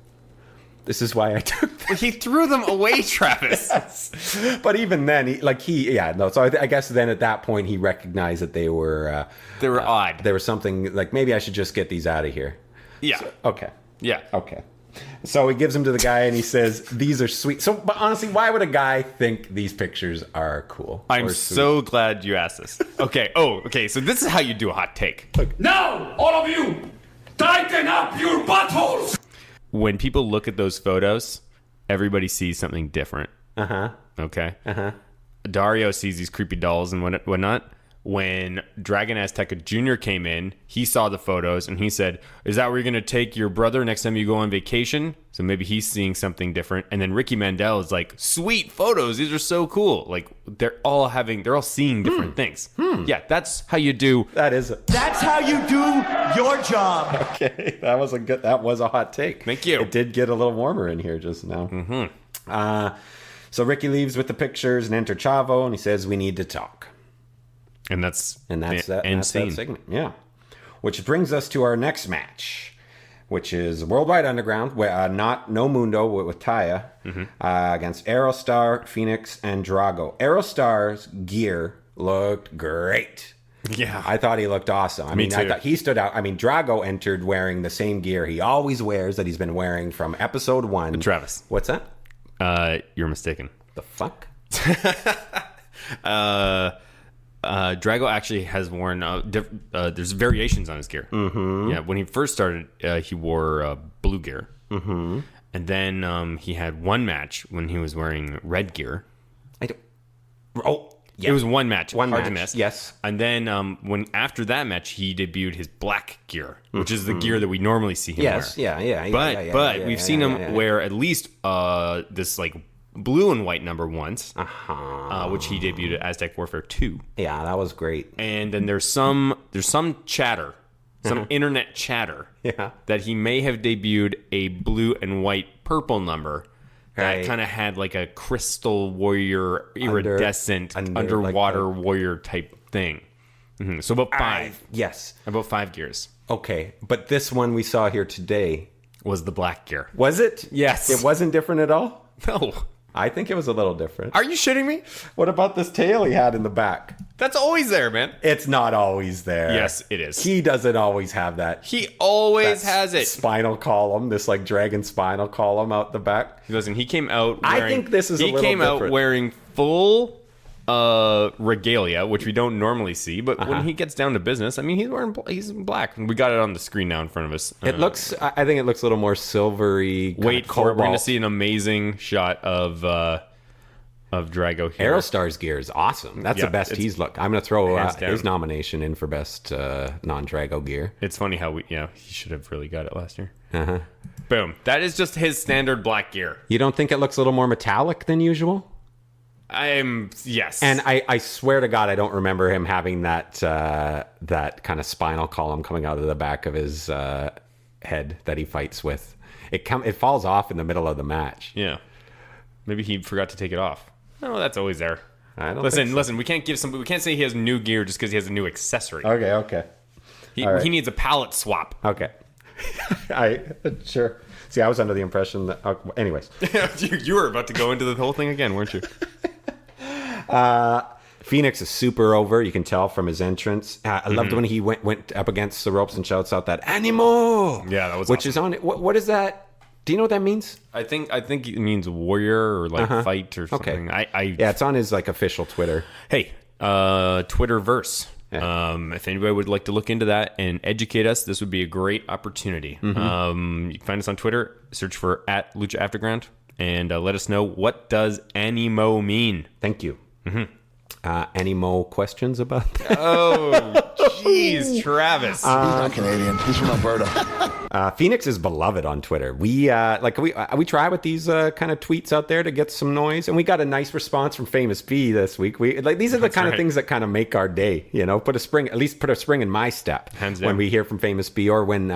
This is why I took them. He threw them away, Travis. Yes. But even then, so I guess then at that point he recognized that they were odd. They were something like, maybe I should just get these out of here. Yeah. So, okay. Yeah. Okay. So he gives them to the guy and he says, these are sweet. So, but honestly, why would a guy think these pictures are cool? I'm so glad you asked this. Okay. Okay. So this is how you do a hot take. Now, all of you, tighten up your buttholes. When people look at those photos, everybody sees something different. Okay. Dario sees these creepy dolls and whatnot. When Dragon Azteca Jr. came in, he saw the photos and he said, is that where you're going to take your brother next time you go on vacation? So maybe he's seeing something different. And then Ricky Mandel is like, sweet photos. These are so cool. Like they're all seeing different things. Yeah, that's how you do. That's how you do your job. Okay. That was a hot take. Thank you. It did get a little warmer in here just now. So Ricky leaves with the pictures and enter Chavo and he says, we need to talk. And that's that segment. Yeah. Which brings us to our next match, which is Worldwide Underground, no Mundo with Taya, against Aerostar, Phoenix, and Drago. Aerostar's gear looked great. Yeah. I thought he looked awesome. I thought he stood out. I mean, Drago entered wearing the same gear he always wears, that he's been wearing from episode 1. Travis. What's that? You're mistaken. The fuck? Drago actually has worn there's variations on his gear. Yeah, when he first started, he wore blue gear, and then he had one match when he was wearing red gear. Yeah. It was one match. Hard to miss. Yes. And then when after that match, he debuted his black gear, which is the gear that we normally see him wear. Yeah. But we've seen him wear at least this like blue and white number once, which he debuted at Aztec Warfare 2. Yeah, that was great. And then there's some chatter, some internet chatter, that he may have debuted a blue and white purple number that kind of had like a crystal warrior, iridescent, underwater warrior type thing. So about 5. Yes. About 5 gears. Okay, but this one we saw here today was the black gear. Was it? Yes. It wasn't different at all? No. I think it was a little different. Are you shitting me? What about this tail he had in the back? That's always there, man. It's not always there. Yes, it is. He doesn't always have that. He always has it. Spinal column, this like dragon spinal column out the back. Listen, he came out wearing... I think this is a little different. He came out wearing full regalia, which we don't normally see, but when he gets down to business, I mean, he's black. We got it on the screen now in front of us. It looks, I think it looks a little more silvery. Wait for it. We're going to see an amazing shot of Drago here. Aerostar's gear is awesome. That's the best he's looked. I'm going to throw his nomination in for best non-Drago gear. It's funny how he should have really got it last year. Boom. That is just his standard black gear. You don't think it looks a little more metallic than usual? Yes. And I swear to God, I don't remember him having that kind of spinal column coming out of the back of his head that he fights with. It falls off in the middle of the match. Yeah. Maybe he forgot to take it off. No, that's always there. I don't listen. We can't say he has new gear just because he has a new accessory. Okay. He needs a palette swap. Okay. Sure. See, I was under the impression that. Anyways, you were about to go into the whole thing again, weren't you? Phoenix is super over. You can tell from his entrance. I loved when he went up against the ropes and shouts out that "Animo." Yeah, that was which awesome. is on it. What is that? Do you know what that means? I think it means warrior or like fight or something. Okay. Yeah, it's on his like official Twitter. Hey, Twitterverse. Yeah. If anybody would like to look into that and educate us, this would be a great opportunity. You can find us on Twitter. Search for @Lucha Afterground and let us know, what does Animo mean? Thank you. Any more questions about that? Oh, jeez, Travis. He's not Canadian. He's from Alberta. Phoenix is beloved on Twitter. We try with these kind of tweets out there to get some noise, and we got a nice response from Famous B this week. These are the kind of things that kind of make our day. Put a spring in my step. Hands down. When we hear from Famous B, or when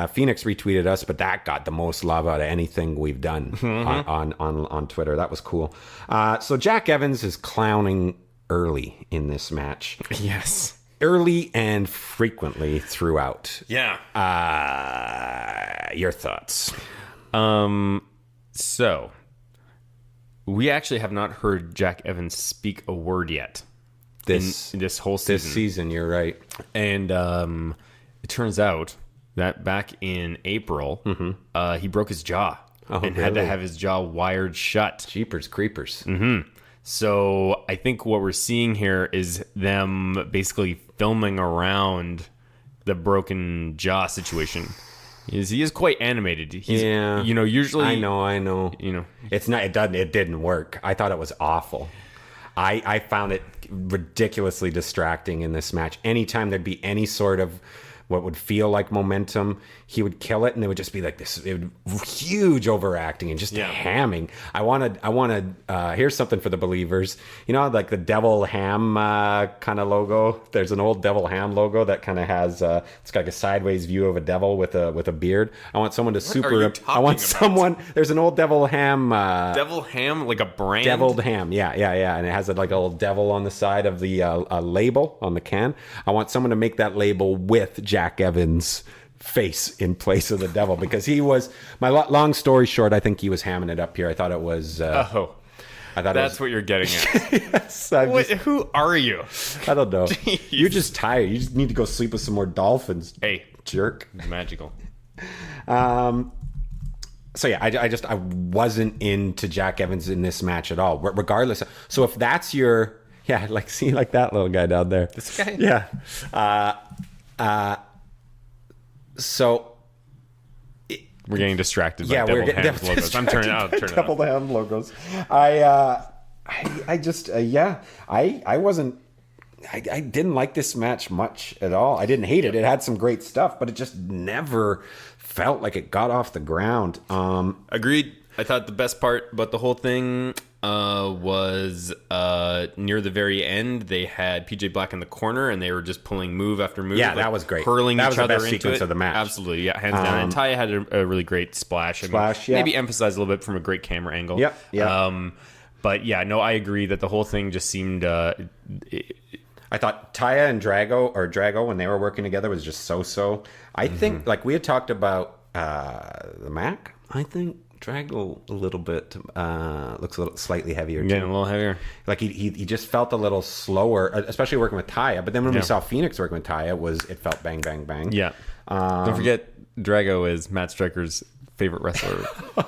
Phoenix retweeted us, but that got the most love out of anything we've done on Twitter. That was cool. So Jack Evans is clowning early in this match. Yes. Early and frequently throughout. Yeah. Your thoughts? So, we actually have not heard Jack Evans speak a word yet. In this whole season. This season, you're right. And it turns out that back in April, he broke his jaw had to have his jaw wired shut. Jeepers creepers. So I think what we're seeing here is them basically filming around the broken jaw situation. He is quite animated. Usually I know. It didn't work. I thought it was awful. I found it ridiculously distracting in this match. Anytime there'd be any sort of what would feel like momentum, he would kill it, and it would just be like this huge overacting and just hamming. I want to here's something for the believers. Like the devil ham kind of logo. There's an old devil ham logo that kind of has it's got like a sideways view of a devil with a beard. I want someone to there's an old devil ham devil ham, like a brand? Deviled ham. Yeah. And it has like a little devil on the side of the label on the can. I want someone to make that label with Jack Evans' face in place of the devil, because he was, long story short, I think he was hamming it up here. I thought it was that's what you're getting at. Yes. Who are you? I don't know. You're just tired. You just need to go sleep with some more dolphins. Hey, jerk. Magical. So yeah, I wasn't into Jack Evans in this match at all, regardless. So if that's your, like that little guy down there. This guy? Yeah. So we're getting distracted by double ham logos. I'm turning out. Double ham logos. I wasn't. I didn't like this match much at all. I didn't hate it. It had some great stuff, but it just never felt like it got off the ground. Agreed. I thought the best part about the whole thing was near the very end. They had PJ Black in the corner, and they were just pulling move after move. Yeah, that was great. Hurling that each was other the best into sequence it. of the match. Absolutely, yeah, hands down. And Taya had a really great splash. Maybe emphasized a little bit from a great camera angle. Yep. But yeah, no, I agree that the whole thing just seemed. I thought Taya and Drago, when they were working together, was just so. I think, like we had talked about the Mac, I think Drago a little bit looks a little slightly heavier too. Getting a little heavier. Like he just felt a little slower, especially working with Taya. But then when we saw Phoenix working with Taya, it felt bang, bang, bang. Yeah. Don't forget, Drago is Matt Stryker's favorite wrestler all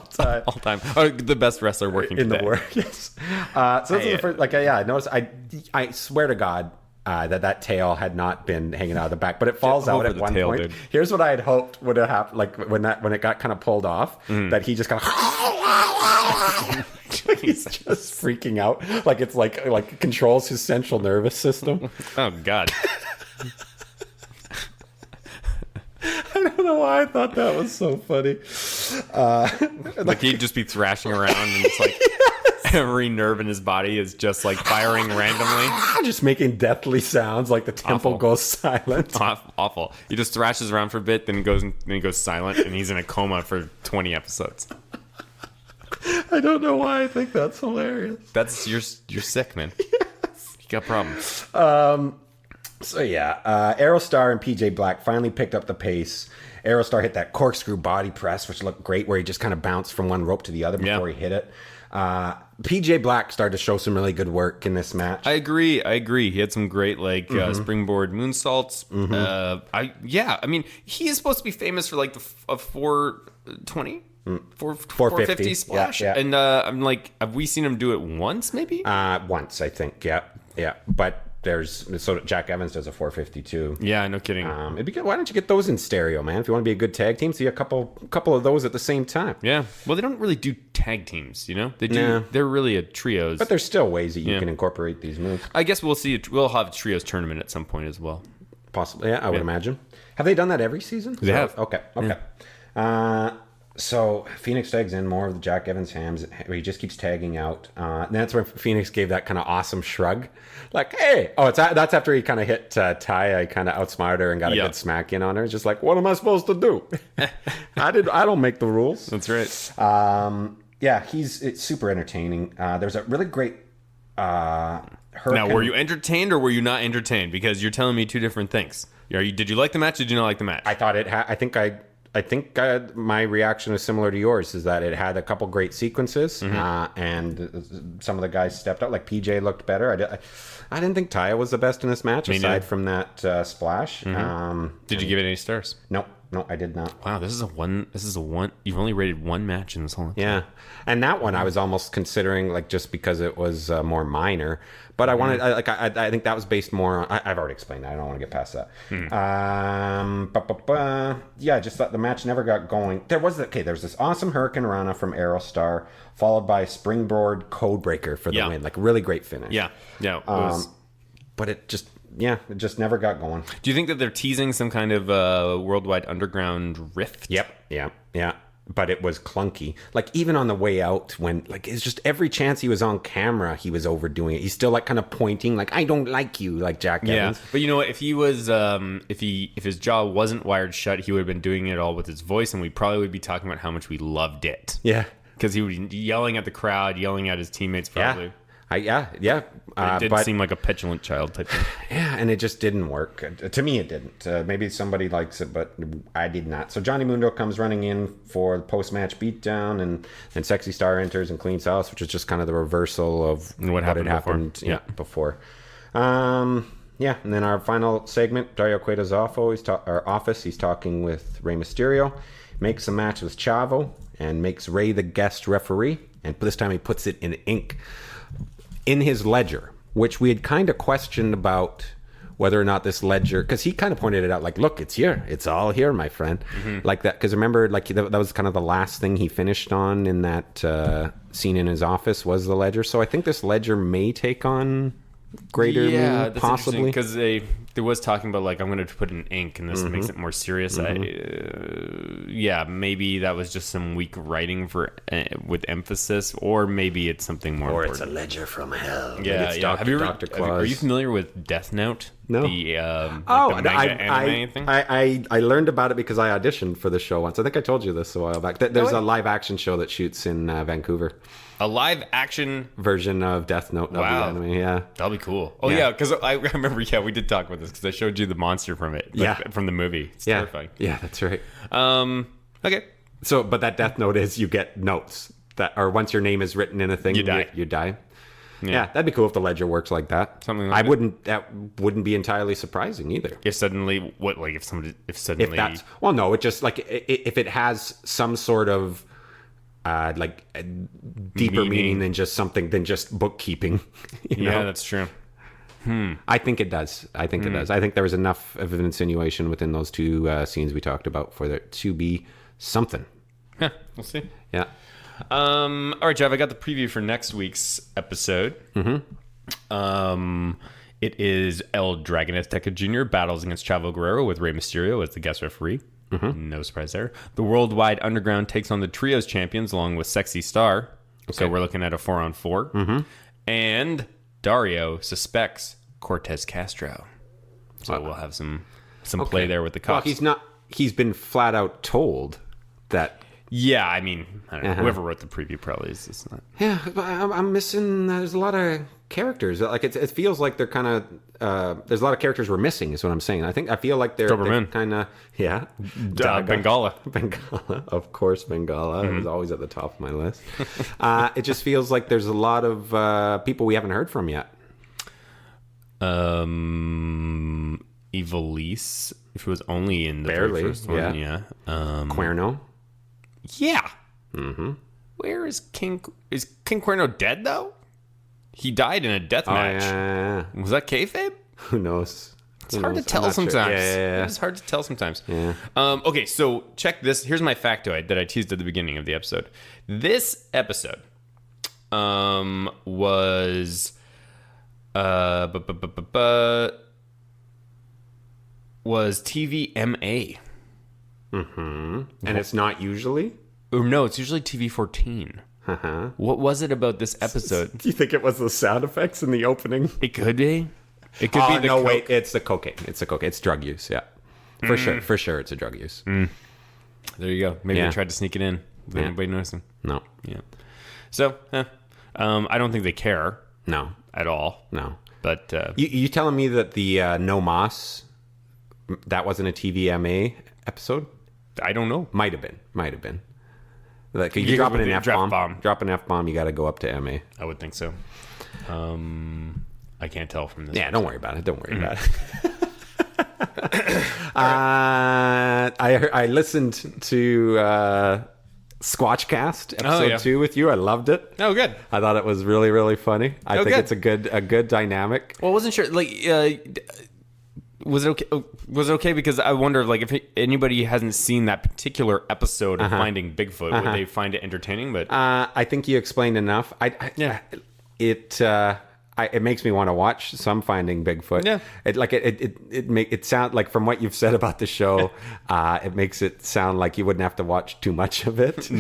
time. Oh, the best wrestler working in today. the world. Yes. So this is the first. Like, I noticed. I swear to God. That tail had not been hanging out of the back, but it falls out at one point. Dude. Here's what I had hoped would have happened, like when it got kind of pulled off, that he just kind of he's just freaking out, like it's like it controls his central nervous system. Oh God. I don't know why I thought that was so funny. Like he'd just be thrashing around, and it's like. Every nerve in his body is just like firing randomly. Just making deathly sounds like the temple goes silent. Awful. He just thrashes around for a bit, then he goes silent, and he's in a coma for 20 episodes. I don't know why I think that's hilarious. You're sick, man. Yes. You got problems. So yeah, Aerostar and PJ Black finally picked up the pace. Aerostar hit that corkscrew body press, which looked great, where he just kind of bounced from one rope to the other before he hit it. PJ Black started to show some really good work in this match. I agree. He had some great springboard moonsaults. I mean, he is supposed to be famous for like the 420, 450 splash. Yeah. And I'm like, have we seen him do it once? Maybe once, I think. Yeah. But Jack Evans does a 452. Yeah, no kidding. It'd be good. Why don't you get those in stereo, man? If you want to be a good tag team, see a couple of those at the same time. Yeah. Well, they don't really do tag teams, you know. They do. Nah. They're really a trios. But there's still ways that you can incorporate these moves. I guess we'll see. We'll have a trios tournament at some point as well. Possibly. Yeah, I would imagine. Have they done that every season? They have. Okay. Yeah. So Phoenix tags in more of the Jack Evans hams, where he just keeps tagging out. And that's when Phoenix gave that kind of awesome shrug, like, "Hey!" Oh, that's after he kind of hit Taya. He kind of outsmarted her and got a good smack in on her. It's just like, what am I supposed to do? I don't make the rules. That's right. Yeah, it's super entertaining. There's a really great. Now, were you entertained or were you not entertained? Because you're telling me two different things. Did you like the match? Did you not like the match? I thought I think my reaction is similar to yours, is that it had a couple great sequences, and some of the guys stepped up. Like PJ looked better. I didn't think Taya was the best in this match, aside from that splash. Did you give it any stars? No, I did not. Wow, this is a one. You've only rated one match in this whole time. Yeah, and that one I was almost considering, like, just because it was more minor. But I wanted, I think that was based more on, I've already explained that. I don't want to get past that. Yeah, I just thought the match never got going. There was this awesome Hurricane Rana from Aerostar, followed by Springboard Codebreaker for the win. Like, really great finish. Yeah. But it just never got going. Do you think that they're teasing some kind of worldwide underground rift? Yep. But it was clunky. Like, even on the way out, when, like, it's just every chance he was on camera, he was overdoing it. He's still, like, kind of pointing, like, I don't like you, like Jack Evans. But you know what? If he was, if his jaw wasn't wired shut, he would have been doing it all with his voice, and we probably would be talking about how much we loved it. Yeah. Because he would be yelling at the crowd, yelling at his teammates, probably. Yeah. It did seem like a petulant child type thing. Yeah, and it just didn't work. To me, it didn't. Maybe somebody likes it, but I did not. So Johnny Mundo comes running in for the post-match beatdown, and Sexy Star enters and cleans house, which is just kind of the reversal of what had happened before. And then our final segment, Dario Cueto's office. He's talking with Rey Mysterio, makes a match with Chavo, and makes Rey the guest referee, and this time he puts it in ink in his ledger, which we had kind of questioned about whether or not this ledger, because he kind of pointed it out, like, look, it's here, it's all here, my friend. Like that, because remember, like, that was kind of the last thing he finished on in that scene in his office, was the ledger. So I think this ledger may take on greater meaning, possibly, because they there was talking about like I'm going to put in ink and this makes it more serious. Yeah, maybe that was just some weak writing for with emphasis, or maybe it's something more. Or important. it's a ledger from hell. Yeah, yeah. Have you Dr. Claus. Are you familiar with Death Note? No. The manga anime thing? I learned about it because I auditioned for the show once. I think I told you this a while back. There's a live action show that shoots in Vancouver. A live action version of Death Note. Wow. The anime, yeah. That'll be cool. Oh, yeah, because I remember, we did talk about this because I showed you the monster from it. From the movie. It's terrifying. Yeah, that's right. Okay. So, but that Death Note is you get notes that, or once your name is written in a thing, you die. You die. Yeah, that'd be cool if the ledger works like that. Something like that wouldn't be entirely surprising either. If suddenly, no, it just like if it has some sort of deeper meaning than just bookkeeping. You know? That's true. I think it does. I think there was enough of an insinuation within those two scenes we talked about for there to be something. Yeah, we'll see. Yeah. All right, Jeff, I got the preview for next week's episode. It is El Dragon Azteca Jr. battles against Chavo Guerrero with Rey Mysterio as the guest referee. No surprise there. The Worldwide Underground takes on the Trios champions along with Sexy Star. Okay. So we're looking at a 4-on-4. And Dario suspects Cortez Castro. So we'll have some play there with the cops. Well, he's been flat out told that. Yeah, I mean, I don't know. Whoever wrote the preview probably is just not. Yeah, but I'm missing. There's a lot of characters. Like it feels like they're kind of. There's a lot of characters we're missing. Is what I'm saying. I feel like they're kind of. Yeah, Bengala, of course, Bengala is always at the top of my list. It just feels like there's a lot of people we haven't heard from yet. Ivelisse, if it was only in the very first one, Cuerno. Yeah. Where is King? Is King Cuerno dead though? He died in a death match. Yeah. Was that kayfabe? Who knows? It's hard to tell sometimes. It's hard to tell sometimes. Yeah. Okay, so check this. Here's my factoid that I teased at the beginning of the episode. This episode was TVMA. And it's not usually? Oh, no, it's usually TV 14. What was it about this episode? Do you think it was the sound effects in the opening? It could be. It could be the coke. Wait, it's the cocaine. It's the cocaine. It's drug use, yeah. For sure it's a drug use. There you go. Maybe they tried to sneak it in. Did anybody notice them? No. Yeah. So, I don't think they care. No. At all. No. But you telling me that the No Mas, that wasn't a TVMA episode? I don't know. Might have been. Like you drop an F-bomb, you got to go up to MA. I would think so. I can't tell from this. Yeah, don't worry about it. I listened to Squatchcast episode 2 with you. I loved it. Oh, good. I thought it was really, really funny. I think it's a good dynamic. Well, I wasn't sure. Was it okay? Was it okay? Because I wonder, if anybody hasn't seen that particular episode of Finding Bigfoot, would they find it entertaining? But I think you explained enough. It makes me want to watch some Finding Bigfoot. Yeah. It sound like, from what you've said about the show, it makes it sound like you wouldn't have to watch too much of it.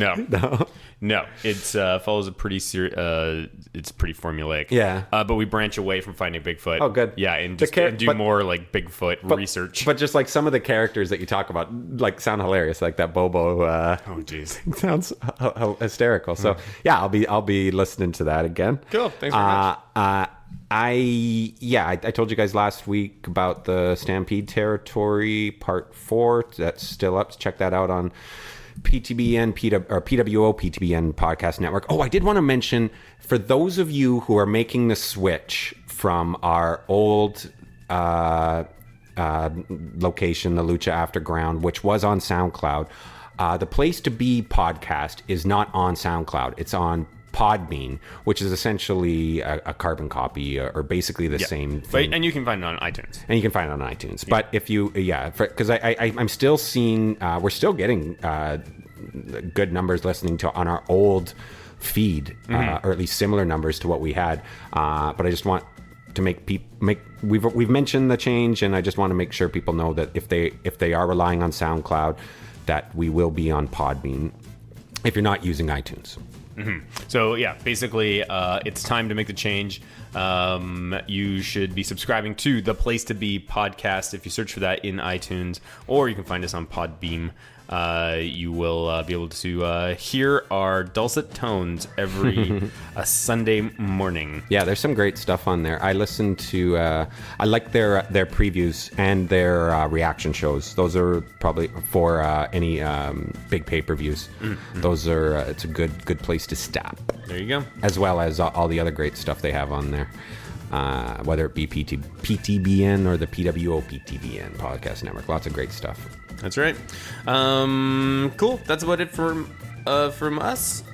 No. It's follows a pretty it's pretty formulaic. Yeah. But we branch away from Finding Bigfoot. Oh, good. Yeah, and do more Bigfoot research. But just some of the characters that you talk about sound hilarious, like that Bobo. Oh, jeez. Sounds hysterical. So yeah, I'll be listening to that again. Cool. Thanks very much. I told you guys last week about the Stampede Territory Part 4. That's still up. Check that out on PTBN, PWO PTBN Podcast Network. Oh, I did want to mention, for those of you who are making the switch from our old location, the Lucha Afterground, which was on SoundCloud, the Place to Be podcast is not on SoundCloud. It's on Podbean, which is essentially a carbon copy, or basically the same thing. And you can find it on iTunes. But if you, because I'm still seeing, we're still getting good numbers listening to on our old feed, or at least similar numbers to what we had. But I just want to we've mentioned the change, and I just want to make sure people know that if they are relying on SoundCloud, that we will be on Podbean if you're not using iTunes. Mm-hmm. So yeah, basically, it's time to make the change. You should be subscribing to the Place to Be podcast if you search for that in iTunes, or you can find us on Podbeam. You will be able to hear our dulcet tones every Sunday morning. Yeah, there's some great stuff on there. I listen to, I like their previews and their reaction shows. Those are probably for any big pay-per-views. Mm-hmm. Those are, it's a good place to stop. There you go. As well as all the other great stuff they have on there. Whether it be PTBN or the PWO PTBN podcast network. Lots of great stuff. That's right. Cool. That's about it from us.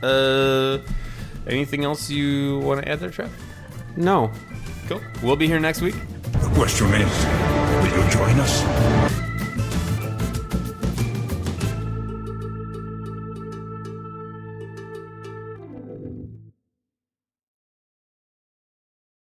Anything else you want to add there, Trev? No. Cool. We'll be here next week. The question is, will you join us?